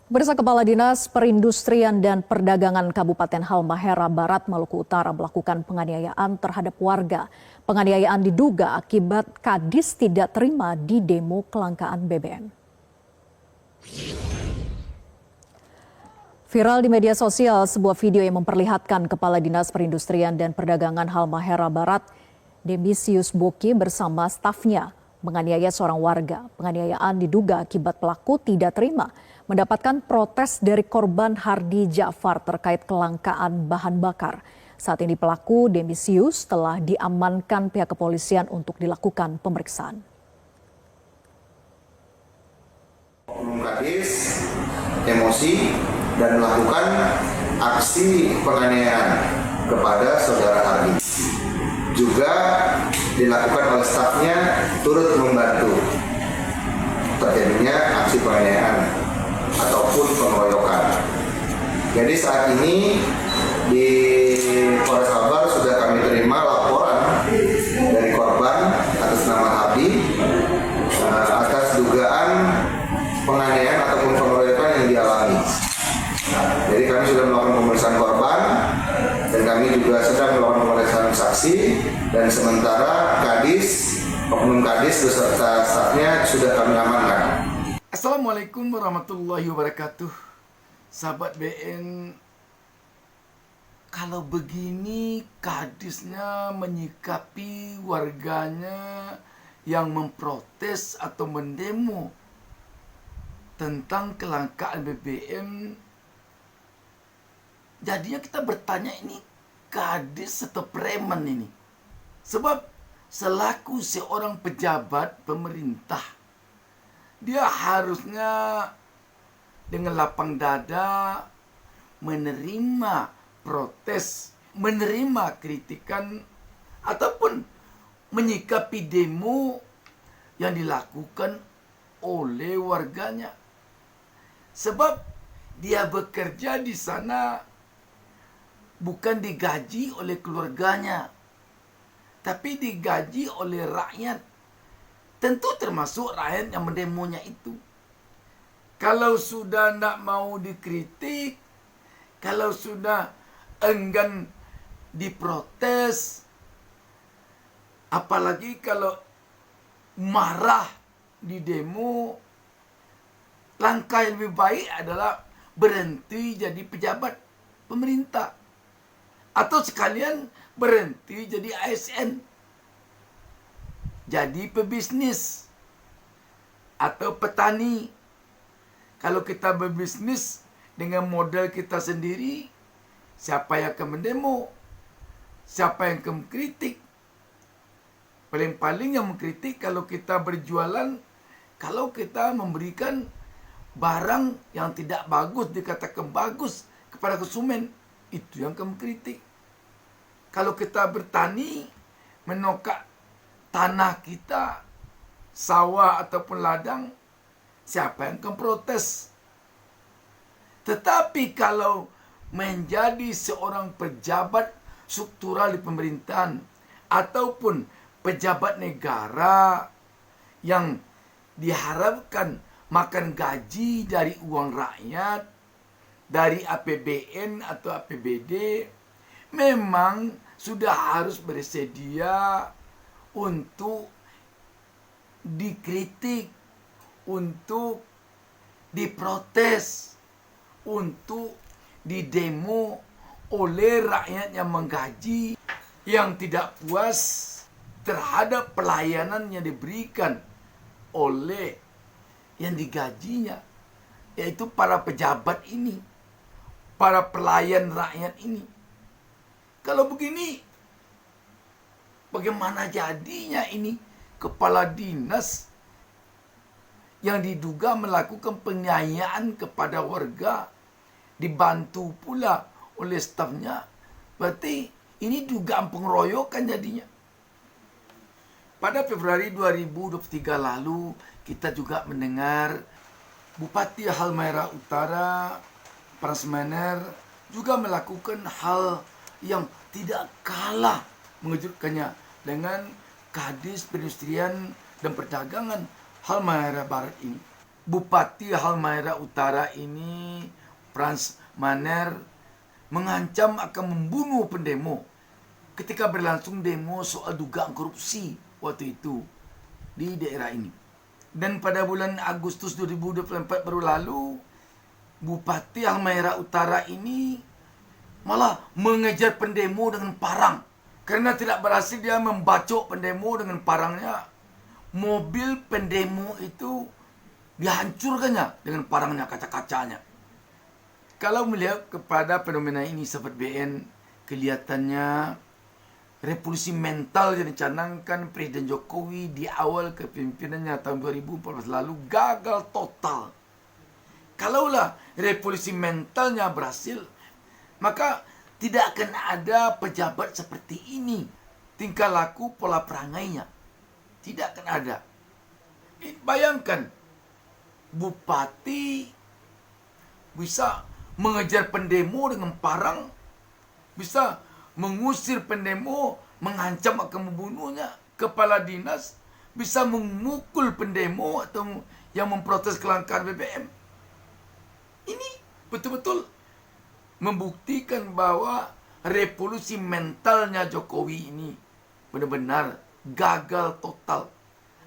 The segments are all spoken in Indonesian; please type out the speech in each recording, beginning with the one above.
Pemirsa, Kepala Dinas Perindustrian dan Perdagangan Kabupaten Halmahera Barat, Maluku Utara melakukan penganiayaan terhadap warga. Penganiayaan diduga akibat Kadis tidak terima di demo kelangkaan BBM. Viral di media sosial sebuah video yang memperlihatkan Kepala Dinas Perindustrian dan Perdagangan Halmahera Barat, Demisius Boki bersama stafnya menganiaya seorang warga. Penganiayaan diduga akibat pelaku tidak terima mendapatkan protes dari korban Hardi Ja'far terkait kelangkaan bahan bakar. Saat ini pelaku Demisius telah diamankan pihak kepolisian untuk dilakukan pemeriksaan. Oknum Kadis emosi dan melakukan aksi penganiayaan kepada saudara Hardi. Juga dilakukan oleh stafnya turut membantu terjadinya aksi penganiayaan ataupun pengeroyokan. Jadi saat ini di Polres Kalbar sudah kami terima laporan dari korban atas nama Hardi atas dugaan penganiayaan ataupun pengeroyokan yang dialami. Jadi kami sudah melakukan pemeriksaan korban dan kami juga sedang melakukan pemeriksaan saksi, dan sementara oknum Kadis beserta stafnya sudah kami amankan. Assalamualaikum warahmatullahi wabarakatuh. Sahabat BN, kalau begini Kadisnya menyikapi warganya yang memprotes atau mendemo tentang kelangkaan BBM, jadinya kita bertanya, ini Kadis atau preman ini? Sebab selaku seorang pejabat pemerintah, dia harusnya dengan lapang dada menerima protes, menerima kritikan, ataupun menyikapi demo yang dilakukan oleh warganya. Sebab dia bekerja di sana bukan digaji oleh keluarganya, tapi digaji oleh rakyat. Tentu termasuk rakyat yang mendemonya itu. Kalau sudah tidak mau dikritik, kalau sudah enggan diprotes, apalagi kalau marah di demo, langkah yang lebih baik adalah berhenti jadi pejabat pemerintah, atau sekalian berhenti jadi ASN, jadi pebisnis atau petani. Kalau kita berbisnis dengan modal kita sendiri, siapa yang akan mendemo? Siapa yang akan mengkritik? Paling-paling yang mengkritik kalau kita berjualan, kalau kita memberikan barang yang tidak bagus, dikatakan bagus kepada konsumen, itu yang akan mengkritik. Kalau kita bertani, menokak tanah kita, sawah ataupun ladang, siapa yang akan protes? Tetapi kalau menjadi seorang pejabat struktural di pemerintahan ataupun pejabat negara yang diharapkan makan gaji dari uang rakyat, dari APBN atau APBD, memang sudah harus bersedia untuk dikritik, untuk diprotes, untuk didemo oleh rakyat yang menggaji, yang tidak puas terhadap pelayanan yang diberikan oleh yang digajinya, yaitu para pejabat ini, para pelayan rakyat ini. Kalau begini, bagaimana jadinya ini kepala dinas yang diduga melakukan penganiayaan kepada warga, dibantu pula oleh stafnya? Berarti ini dugaan pengeroyokan jadinya. Pada Februari 2023 lalu, kita juga mendengar Bupati Halmahera Utara, Prasmaner, juga melakukan hal yang tidak kalah mengejutkannya dengan Kadis Perindustrian dan Perdagangan Halmahera Barat ini. Bupati Halmahera Utara ini, Frans Manner, mengancam akan membunuh pendemo ketika berlangsung demo soal dugaan korupsi waktu itu di daerah ini. Dan pada bulan Agustus 2024 baru lalu, Bupati Halmahera Utara ini malah mengejar pendemo dengan parang. Karena tidak berhasil dia membacok pendemo dengan parangnya, mobil pendemo itu dihancurkannya dengan parangnya, kaca-kacanya. Kalau melihat kepada fenomena ini, sahabat BN, kelihatannya revolusi mental yang dicanangkan Presiden Jokowi di awal kepemimpinannya tahun 2014 lalu gagal total. Kalaulah revolusi mentalnya berhasil, maka tidak akan ada pejabat seperti ini. Tingkah laku, pola perangainya tidak akan ada. Bayangkan, bupati bisa mengejar pendemo dengan parang, bisa mengusir pendemo, mengancam akan membunuhnya. Kepala dinas bisa memukul pendemo atau yang memprotes kelangkaan BBM. Ini betul-betul membuktikan bahwa revolusi mentalnya Jokowi ini benar-benar gagal total.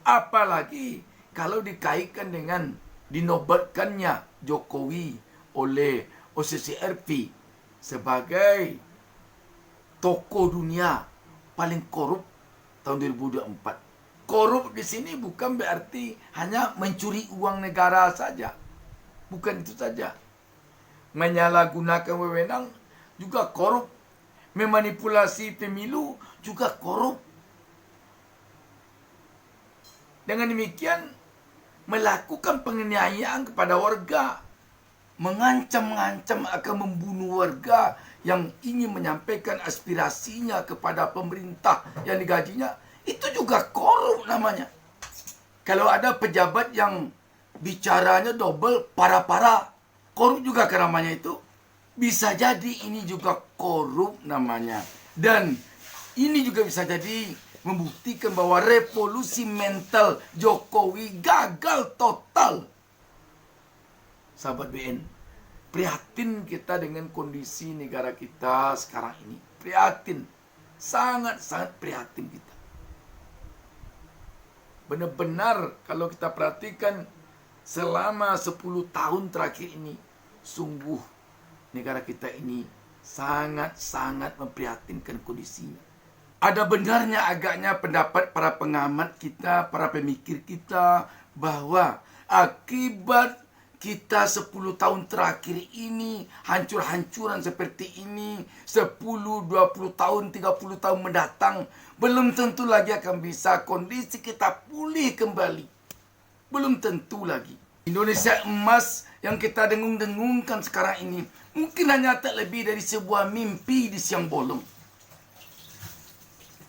Apalagi kalau dikaitkan dengan dinobatkannya Jokowi oleh OCCRP sebagai tokoh dunia paling korup tahun 2024. Korup di sini bukan berarti hanya mencuri uang negara saja. Bukan itu saja. Menyalahgunakan wewenang juga korup. Memanipulasi pemilu juga korup. Dengan demikian, melakukan penganiayaan kepada warga, mengancam-ngancam akan membunuh warga yang ingin menyampaikan aspirasinya kepada pemerintah yang digajinya, itu juga korup namanya. Kalau ada pejabat yang bicaranya double, para-para, korup juga kan namanya itu. Bisa jadi ini juga korup namanya. Dan ini juga bisa jadi membuktikan bahwa revolusi mental Jokowi gagal total. Sahabat BN, prihatin kita dengan kondisi negara kita sekarang ini. Prihatin. Sangat-sangat prihatin kita. Benar-benar kalau kita perhatikan selama 10 tahun terakhir ini, sungguh negara kita ini sangat-sangat memprihatinkan kondisinya. Ada benarnya agaknya pendapat para pengamat kita, para pemikir kita, bahwa akibat kita 10 tahun terakhir ini, hancur-hancuran seperti ini, 10, 20 tahun, 30 tahun mendatang, belum tentu lagi akan bisa kondisi kita pulih kembali. Belum tentu lagi. Indonesia emas yang kita dengung-dengungkan sekarang ini mungkin hanya tak lebih dari sebuah mimpi di siang bolong.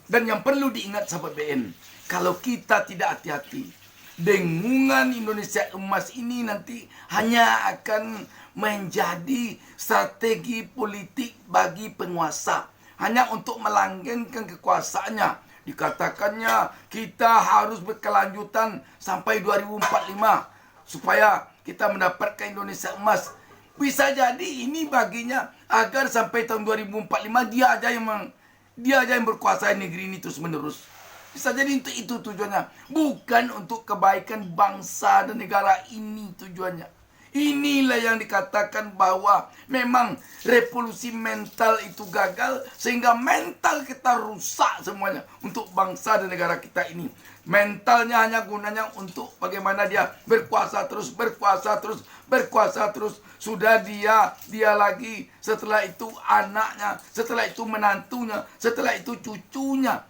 Dan yang perlu diingat sahabat BN, kalau kita tidak hati-hati, dengungan Indonesia emas ini nanti hanya akan menjadi strategi politik bagi penguasa. Hanya untuk melanggengkan kekuasaannya. Dikatakannya kita harus berkelanjutan sampai 2045 supaya kita mendapatkan Indonesia emas. Bisa jadi ini baginya agar sampai tahun 2045 dia aja yang berkuasa negeri ini terus menerus. Bisa jadi untuk itu tujuannya, bukan untuk kebaikan bangsa dan negara ini tujuannya. Inilah yang dikatakan bahwa memang revolusi mental itu gagal sehingga mental kita rusak semuanya untuk bangsa dan negara kita ini. Mentalnya hanya gunanya untuk bagaimana dia berkuasa terus. Sudah dia lagi, setelah itu anaknya, setelah itu menantunya, setelah itu cucunya.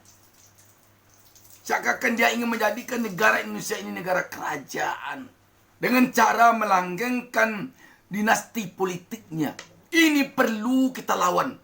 Seakan dia ingin menjadikan negara Indonesia ini negara kerajaan. Dengan cara melanggengkan dinasti politiknya. Ini perlu kita lawan.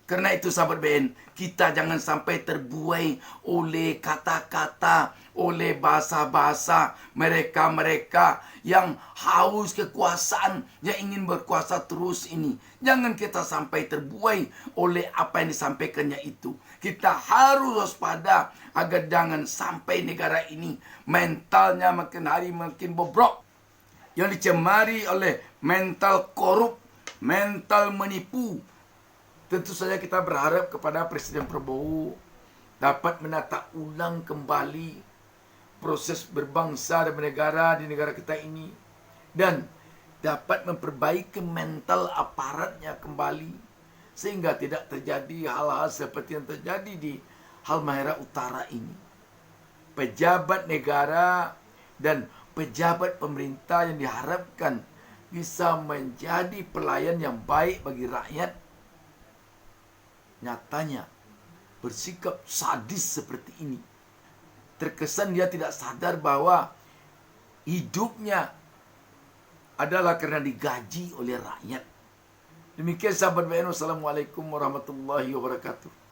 Karena itu sahabat BN, kita jangan sampai terbuai oleh kata-kata, oleh bahasa-bahasa mereka-mereka yang haus kekuasaan, yang ingin berkuasa terus ini. Jangan kita sampai terbuai oleh apa yang disampaikannya itu. Kita harus waspada agar jangan sampai negara ini mentalnya makin hari makin bobrok. yang dicemari oleh mental korup, mental menipu. Tentu saja kita berharap kepada Presiden Prabowo dapat menata ulang kembali proses berbangsa dan bernegara di negara kita ini, dan dapat memperbaiki mental aparatnya kembali, sehingga tidak terjadi hal-hal seperti yang terjadi di Halmahera Utara ini. Pejabat negara dan pejabat pemerintah yang diharapkan bisa menjadi pelayan yang baik bagi rakyat, nyatanya bersikap sadis seperti ini. Terkesan dia tidak sadar bahwa hidupnya adalah karena digaji oleh rakyat. Demikian sahabat BNU. Assalamualaikum warahmatullahi wabarakatuh.